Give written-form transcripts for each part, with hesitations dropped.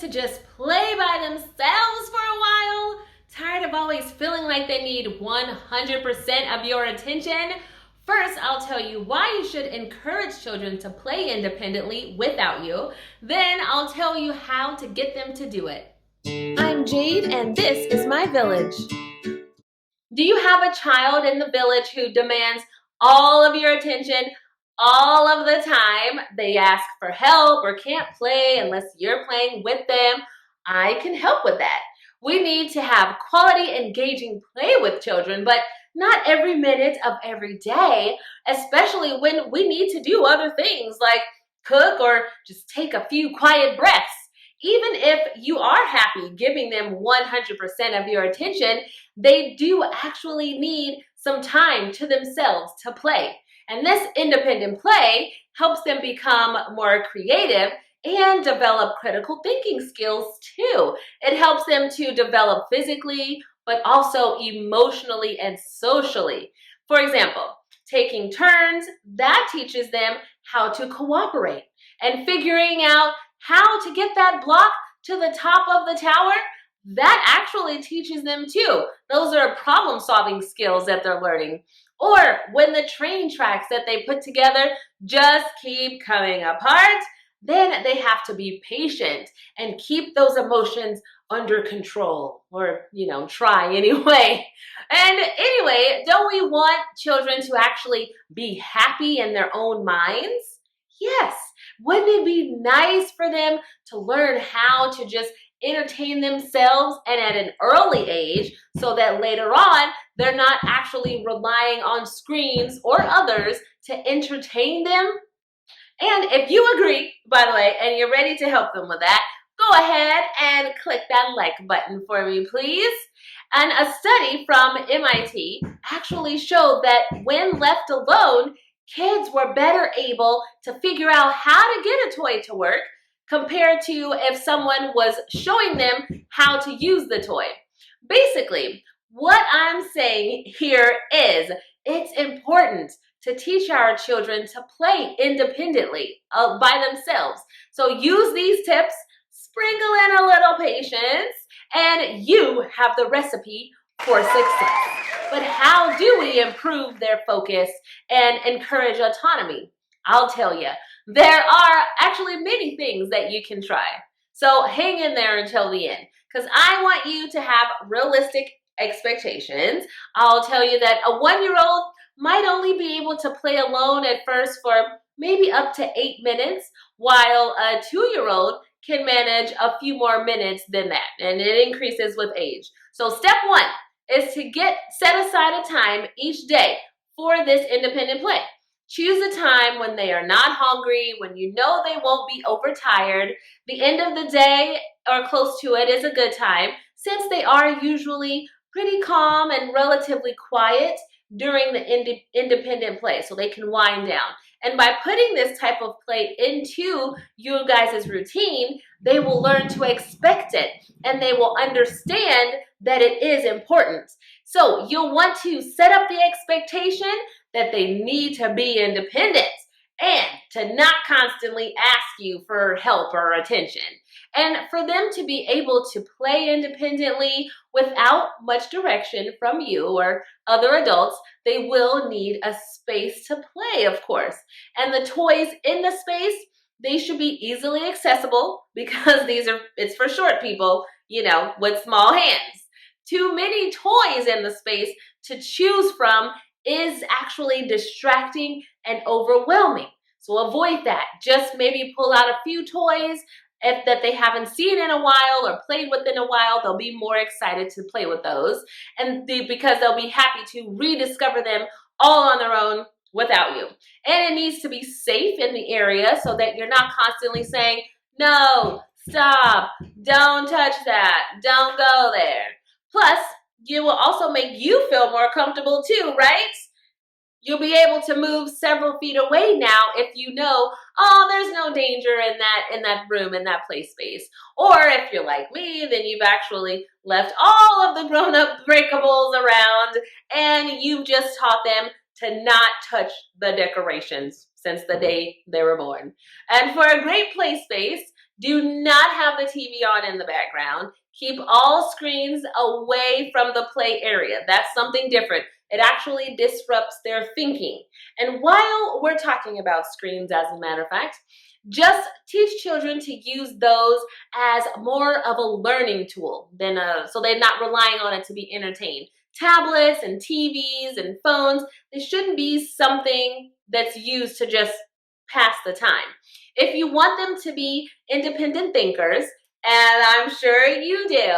to just play by themselves for a while? Tired of always feeling like they need 100% of your attention? First, I'll tell you why you should encourage children to play independently without you. Then I'll tell you how to get them to do it. I'm Jade, and this is my village. Do you have a child in the village who demands all of your attention all of the time? They ask for help or can't play unless you're playing with them. I can help with that. We need to have quality, engaging play with children, but not every minute of every day, especially when we need to do other things like cook or just take a few quiet breaths. Even if you are happy giving them 100% of your attention, they do actually need some time to themselves to play. And this independent play helps them become more creative and develop critical thinking skills too. It helps them to develop physically, but also emotionally and socially. For example, taking turns, that teaches them how to cooperate, and figuring out how to get that block to the top of the tower, that actually teaches them too. Those are problem-solving skills that they're learning. Or when the train tracks that they put together just keep coming apart, then they have to be patient and keep those emotions under control, or, try anyway. And anyway, don't we want children to actually be happy in their own minds? Yes. Wouldn't it be nice for them to learn how to just entertain themselves and at an early age, so that later on they're not actually relying on screens or others to entertain them? And if you agree, by the way, and you're ready to help them with that, go ahead and click that like button for me, please. And a study from MIT actually showed that when left alone, kids were better able to figure out how to get a toy to work compared to if someone was showing them how to use the toy. Basically, what I'm saying here is it's important to teach our children to play independently by themselves. So use these tips, sprinkle in a little patience, and you have the recipe for success. But how do we improve their focus and encourage autonomy? I'll tell you, there are actually many things that you can try. So hang in there until the end, because I want you to have realistic expectations. I'll tell you that a 1-year-old might only be able to play alone at first for maybe up to 8 minutes, while a 2-year-old can manage a few more minutes than that, and it increases with age. So step 1 is to set aside a time each day for this independent play. Choose a time when they are not hungry, when you know they won't be overtired. The end of the day or close to it is a good time, since they are usually pretty calm and relatively quiet during the independent play, so they can wind down. And by putting this type of play into you guys' routine, they will learn to expect it, and they will understand that it is important. So you'll want to set up the expectation that they need to be independent and to not constantly ask you for help or attention. And for them to be able to play independently without much direction from you or other adults, they will need a space to play, of course. And the toys in the space, they should be easily accessible, because it's for short people, with small hands. Too many toys in the space to choose from is actually distracting and overwhelming. So avoid that. Just maybe pull out a few toys that they haven't seen in a while or played with in a while. They'll be more excited to play with those, and because they'll be happy to rediscover them all on their own without you. And it needs to be safe in the area, so that you're not constantly saying, no, stop, don't touch that, don't go there. Plus, it will also make you feel more comfortable too, right? You'll be able to move several feet away now if you know, there's no danger in that room, in that play space. Or if you're like me, then you've actually left all of the grown-up breakables around, and you've just taught them to not touch the decorations since the day they were born. And for a great play space, Do not have the TV on in the background. Keep all screens away from the play area. That's something different. It actually disrupts their thinking. And while we're talking about screens, as a matter of fact, just teach children to use those as more of a learning tool than so they're not relying on it to be entertained. Tablets and TVs and phones, they shouldn't be something that's used to just pass the time. If you want them to be independent thinkers, and I'm sure you do,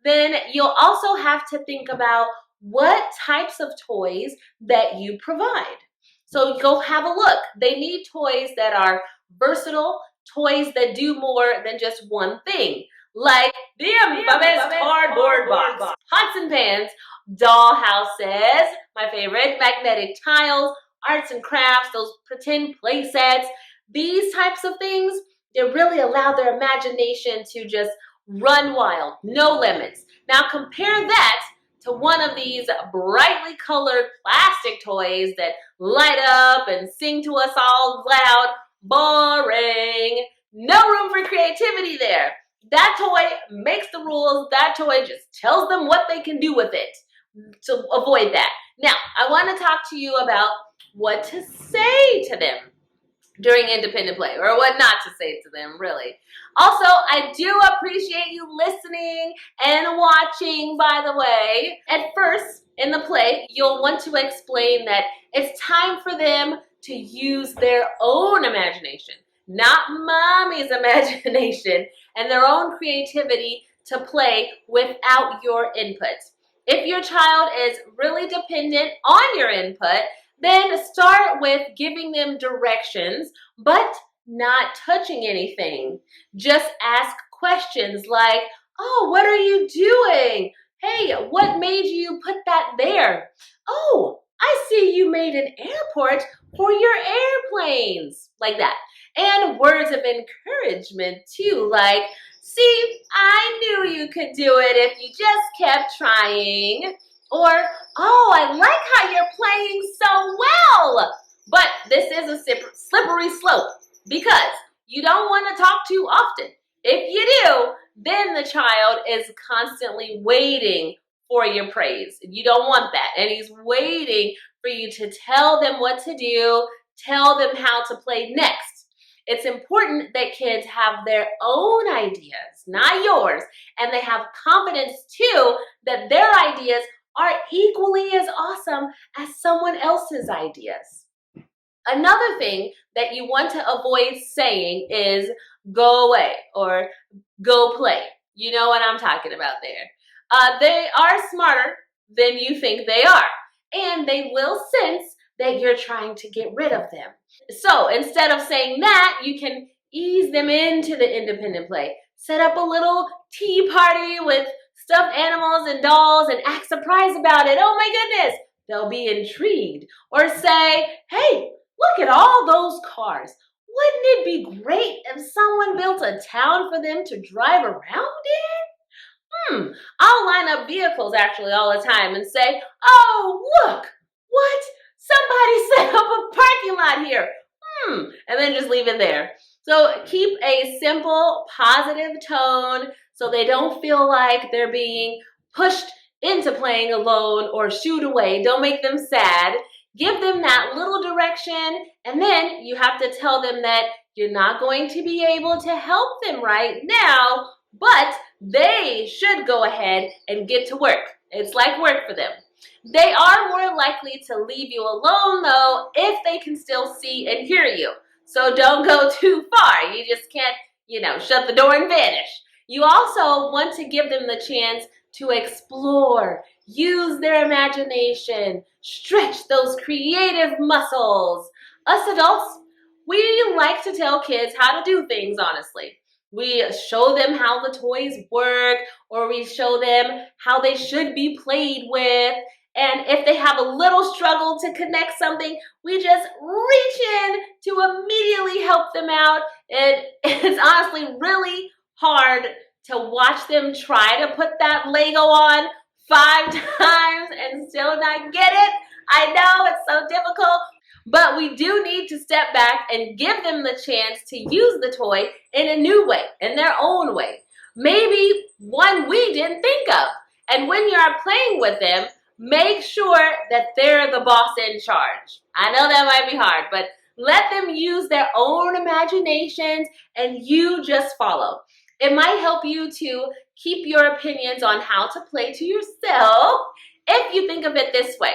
then you'll also have to think about what types of toys that you provide. So go have a look. They need toys that are versatile, toys that do more than just one thing, like the infamous cardboard box, pots and pans, doll houses, my favorite, magnetic tiles, arts and crafts, those pretend play sets. These types of things, they really allow their imagination to just run wild, no limits. Now compare that to one of these brightly colored plastic toys that light up and sing to us all loud. Boring. No room for creativity there. That toy makes the rules. That toy just tells them what they can do with it. So avoid that. Now, I want to talk to you about what to say to them during independent play, or what not to say to them, really. Also, I do appreciate you listening and watching, by the way. At first, in the play, you'll want to explain that it's time for them to use their own imagination, not mommy's imagination, and their own creativity to play without your input. If your child is really dependent on your input, then start with giving them directions, but not touching anything. Just ask questions like, oh, what are you doing? Hey, what made you put that there? Oh, I see you made an airport for your airplanes. Like that. And words of encouragement too, like, see, I knew you could do it if you just kept trying. Or, oh, I like how you're playing so well. But this is a slippery slope because you don't want to talk too often. If you do, then the child is constantly waiting for your praise. You don't want that. And he's waiting for you to tell them what to do, tell them how to play next. It's important that kids have their own ideas, not yours. And they have confidence too that their ideas are equally as awesome as someone else's ideas. Another thing that you want to avoid saying is go away or go play. You know what I'm talking about there. They are smarter than you think they are, and they will sense that you're trying to get rid of them. So instead of saying that, you can ease them into the independent play. Set up a little tea party with stuffed animals and dolls and act surprised about it. Oh my goodness, they'll be intrigued. Or say, hey, look at all those cars. Wouldn't it be great if someone built a town for them to drive around in? I'll line up vehicles actually all the time and say, oh, look, what? Somebody set up a parking lot here. And then just leave it there. So keep a simple, positive tone so they don't feel like they're being pushed into playing alone or shooed away. Don't make them sad. Give them that little direction, and then you have to tell them that you're not going to be able to help them right now, but they should go ahead and get to work. It's like work for them. They are more likely to leave you alone, though, if they can still see and hear you. So don't go too far. You just can't, shut the door and vanish. You also want to give them the chance to explore, use their imagination, stretch those creative muscles. Us adults, we like to tell kids how to do things, honestly. We show them how the toys work, or we show them how they should be played with. And if they have a little struggle to connect something, we just reach in to immediately help them out. It's honestly really hard to watch them try to put that Lego on 5 times and still not get it. I know it's so difficult, But we do need to step back and give them the chance to use the toy in a new way, in their own way. Maybe one we didn't think of. And when you are playing with them, make sure that they're the boss in charge. I know that might be hard, but let them use their own imaginations and you just follow. It might help you to keep your opinions on how to play to yourself if you think of it this way.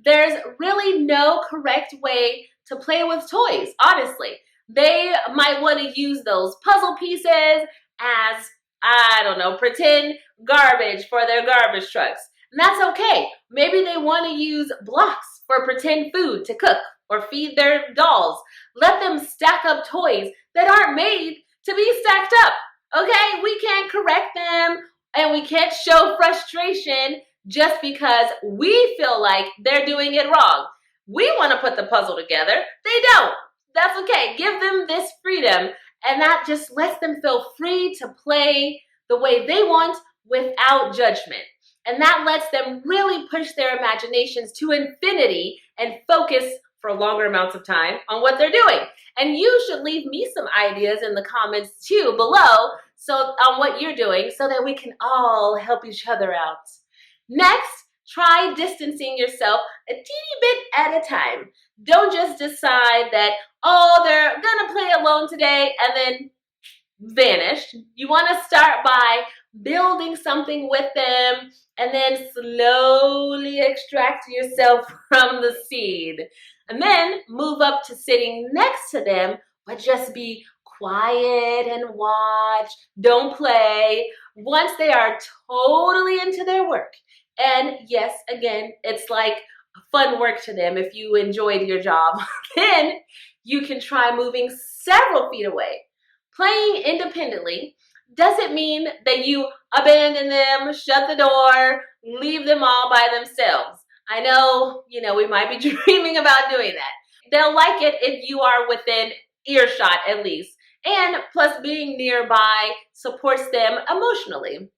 There's really no correct way to play with toys, honestly. They might want to use those puzzle pieces as, I don't know, pretend garbage for their garbage trucks. And that's okay. Maybe they want to use blocks for pretend food to cook or feed their dolls. Let them stack up toys that aren't made to be stacked up. Okay, we can't correct them and we can't show frustration just because we feel like they're doing it wrong. We want to put the puzzle together. They don't. That's okay. Give them this freedom, and that just lets them feel free to play the way they want without judgment. And that lets them really push their imaginations to infinity and focus for longer amounts of time on what they're doing. And you should leave me some ideas in the comments too below on what you're doing so that we can all help each other out. Next, try distancing yourself a teeny bit at a time. Don't just decide that, oh, they're gonna play alone today and then vanish. You want to start by building something with them and then slowly extract yourself from the seed. And then move up to sitting next to them, but just be quiet and watch. Don't play. Once they are totally into their work, and yes, again, it's like fun work to them if you enjoyed your job, then you can try moving several feet away. Playing independently doesn't mean that you abandon them, shut the door, leave them all by themselves. I know, we might be dreaming about doing that. They'll like it if you are within earshot at least. And plus being nearby supports them emotionally.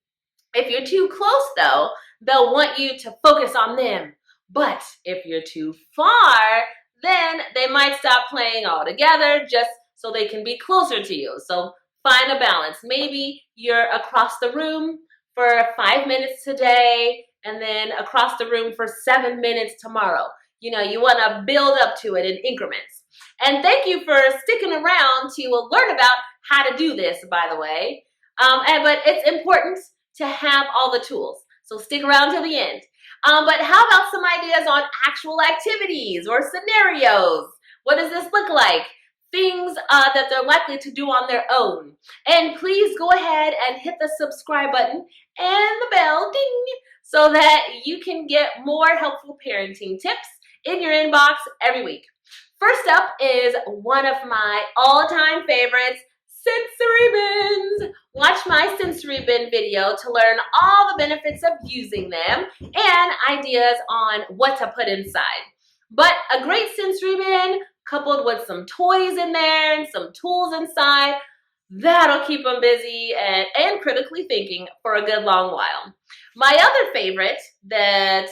If you're too close though, they'll want you to focus on them. But if you're too far, then they might stop playing altogether just so they can be closer to you. So find a balance. Maybe you're across the room for 5 minutes today and then across the room for 7 minutes tomorrow. You want to build up to it in increments. And thank you for sticking around to learn about how to do this, by the way. But it's important to have all the tools. So stick around till the end. But how about some ideas on actual activities or scenarios? What does this look like? Things that they're likely to do on their own. And please go ahead and hit the subscribe button and the bell, ding, so that you can get more helpful parenting tips in your inbox every week. First up is one of my all-time favorites, sensory bins. Watch my sensory bin video to learn all the benefits of using them and ideas on what to put inside. But a great sensory bin coupled with some toys in there and some tools inside, that'll keep them busy and critically thinking for a good long while. My other favorite that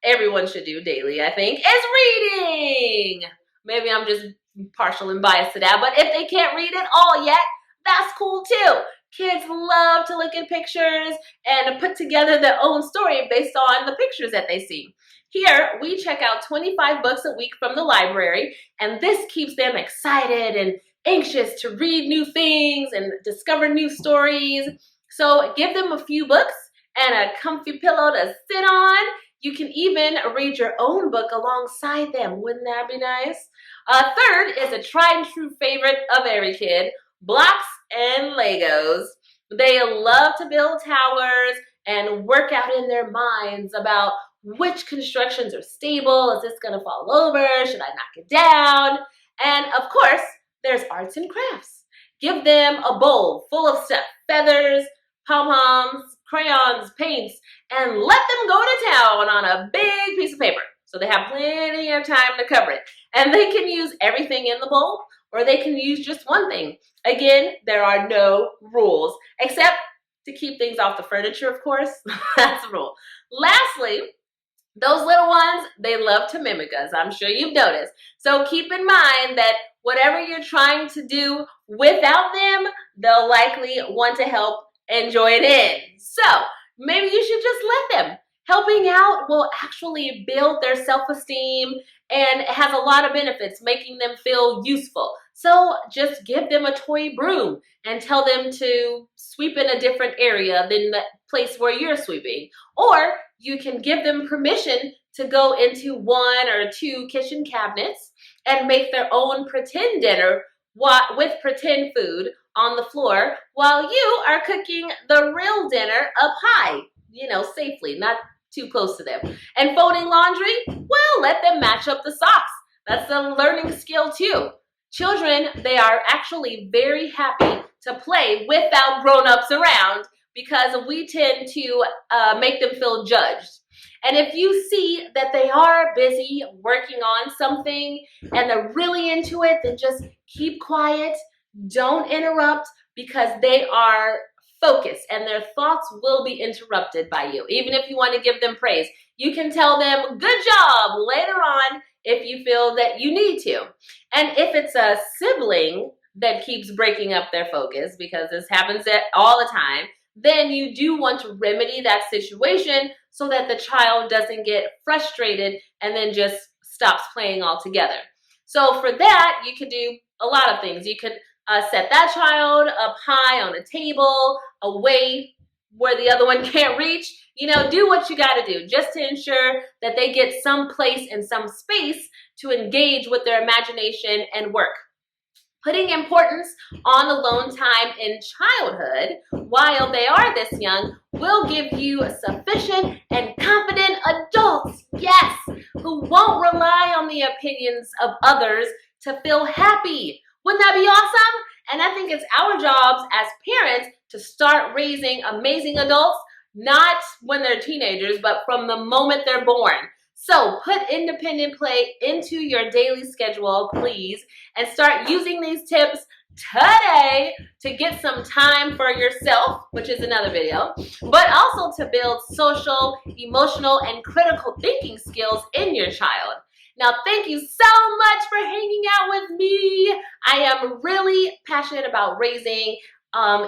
everyone should do daily, I think, is reading. Maybe I'm just partial and biased to that, but if they can't read it all yet, that's cool too. Kids love to look at pictures and put together their own story based on the pictures that they see. Here, we check out 25 books a week from the library, and this keeps them excited and anxious to read new things and discover new stories. So give them a few books and a comfy pillow to sit on. You can even read your own book alongside them. Wouldn't that be nice? Third is a tried and true favorite of every kid, blocks and Legos. They love to build towers and work out in their minds about which constructions are stable. Is this going to fall over? Should I knock it down? And of course, there's arts and crafts. Give them a bowl full of stuff, feathers, pom-poms, crayons, paints, and let them go to town on a big piece of paper. So they have plenty of time to cover it. And they can use everything in the bowl, or they can use just one thing. Again, there are no rules, except to keep things off the furniture, of course. That's the rule. Lastly, Those little ones, they love to mimic us. I'm sure you've noticed. So keep in mind that whatever you're trying to do without them, they'll likely want to help and join in. So maybe you should just let them. Helping out will actually build their self-esteem and it has a lot of benefits, making them feel useful. So just give them a toy broom and tell them to sweep in a different area than the place where you're sweeping. Or you can give them permission to go into 1 or 2 kitchen cabinets and make their own pretend dinner with pretend food on the floor while you are cooking the real dinner up high, safely, not too close to them. And folding laundry, well, let them match up the socks. That's a learning skill too. Children, they are actually very happy to play without grown-ups around because we tend to make them feel judged. And if you see that they are busy working on something and they're really into it, then just keep quiet. Don't interrupt because they are focused and their thoughts will be interrupted by you. Even if you want to give them praise, you can tell them, good job, later on if you feel that you need to. And if it's a sibling that keeps breaking up their focus, because this happens all the time, then you do want to remedy that situation so that the child doesn't get frustrated and then just stops playing altogether. So for that, you could do a lot of things. You could set that child up high on a table, away where the other one can't reach. Do what you got to do just to ensure that they get some place and some space to engage with their imagination and work. Putting importance on alone time in childhood while they are this young will give you sufficient and confident adults, yes, who won't rely on the opinions of others to feel happy. Wouldn't that be awesome? And I think it's our jobs as parents to start raising amazing adults, not when they're teenagers, but from the moment they're born. So put independent play into your daily schedule, please, and start using these tips today to get some time for yourself, which is another video, but also to build social, emotional, and critical thinking skills in your child. Now, thank you so much for hanging out with me. I am really passionate about raising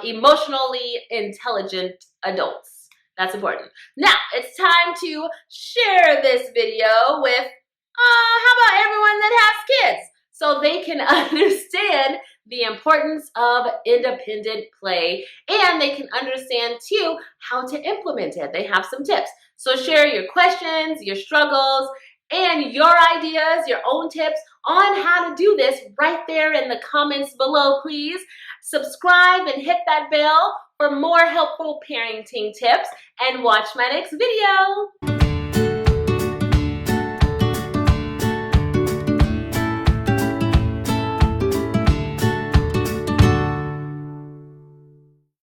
emotionally intelligent adults. That's important. Now, it's time to share this video with, how about everyone that has kids? So they can understand the importance of independent play and they can understand too how to implement it. They have some tips. So share your questions, your struggles, and your ideas, your own tips on how to do this right there in the comments below, please. Subscribe and hit that bell for more helpful parenting tips and watch my next video.